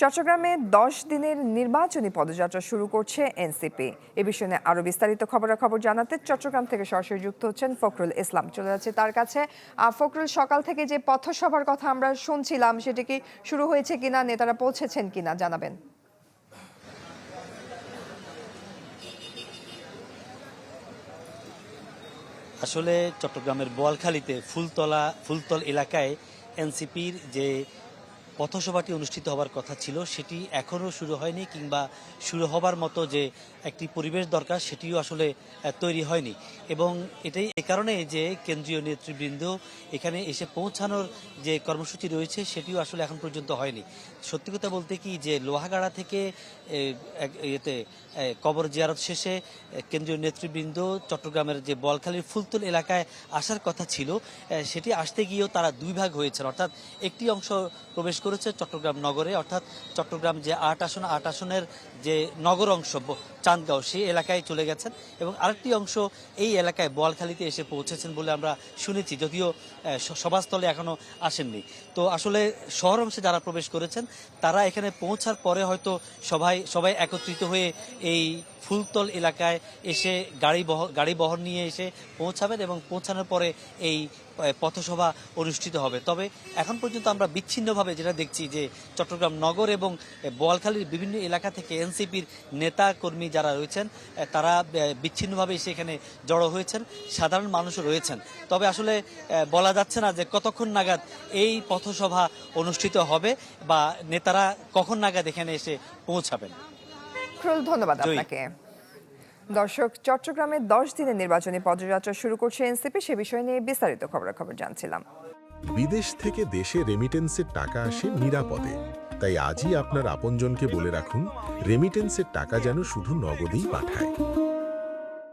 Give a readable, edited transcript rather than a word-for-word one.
চট্টগ্রামে 10 দিনের নির্বাচনী পদযাত্রা শুরু করছে এনসিপি। এ বিষয়ে আরো বিস্তারিত খবরাখবর জানাতে চট্টগ্রাম থেকে সরাসরি যুক্ত হচ্ছেন ফখরুল ইসলাম। চলে যাচ্ছে তার কাছে। ফখরুল, সকাল থেকে যে পথসভার কথা আমরা শুনছিলাম সেটা কি শুরু হয়েছে কিনা, নেতারা পৌঁছেছেন কিনা জানাবেন। আসলে চট্টগ্রামের বোয়ালখালীতে ফুলতল এলাকায় এনসিপির যে পথসভাটি অনুষ্ঠিত হবার কথা ছিল সেটি এখনও শুরু হয়নি, কিংবা শুরু হবার মতো যে একটি পরিবেশ দরকার সেটিও আসলে তৈরি হয়নি। এবং এটাই এ কারণে যে কেন্দ্রীয় নেতৃবৃন্দ এখানে এসে পৌঁছানোর যে কর্মসূচি রয়েছে সেটিও আসলে এখন পর্যন্ত হয়নি। সত্যি কথা বলতে কি, যে লোহাগাড়া থেকে কবর জিয়ারত শেষে কেন্দ্রীয় নেতৃবৃন্দ চট্টগ্রামের যে বোয়ালখালীর ফুলতল এলাকায় আসার কথা ছিল, সেটি আসতে গিয়েও তারা দুই ভাগ হয়েছে। অর্থাৎ একটি অংশ প্রবেশ করেছে চট্টগ্রাম নগরে, অর্থাৎ চট্টগ্রাম যে 8 আসনের যে নগর অংশ চান্দগাঁও, সেই এলাকায় চলে গেছেন, এবং আরেকটি অংশ এই এলাকায় বোয়ালখালীতে এসে পৌঁছেছেন বলে আমরা শুনেছি, যদিও সভাস্থলে এখনো আসেননি। তো আসলে শহর অংশে যারা প্রবেশ করেছেন তারা এখানে পৌঁছার পরে হয়তো সবাই একত্রিত হয়ে এই ফুলতল এলাকায় এসে গাড়ি বহর নিয়ে এসে পৌঁছাবেন, এবং পৌঁছানোর পরে এই পথসভা অনুষ্ঠিত হবে। তবে এখন পর্যন্ত আমরা বিচ্ছিন্নভাবে যেটা দেখছি, যে চট্টগ্রাম নগর এবং বোয়ালখালীর বিভিন্ন এলাকা থেকে এনসিপির নেতা কর্মী যারা রয়েছেন তারা বিচ্ছিন্নভাবে এসে এখানে জড়ো হয়েছেন, সাধারণ মানুষও রয়েছেন। তবে আসলে বলা যাচ্ছে না যে কতক্ষণ নাগাদ এই পথসভা অনুষ্ঠিত হবে বা নেতারা কখন নাগাদ এখানে এসে পৌঁছাবেন। ধন্যবাদ আপনাকে। দর্শক, চট্টগ্রামে 10 দিনের নির্বাচনী পদযাত্রা শুরু করছে এনসিপি, সে বিষয় নিয়ে বিস্তারিত খবরাখবর জানছিলাম। বিদেশ থেকে দেশে রেমিটেন্সের টাকা আসে নিরাপদে, তাই আজই আপনার আপনজনকে বলে রাখুন রেমিটেন্সের টাকা যেন শুধু নগদেই পাঠায়।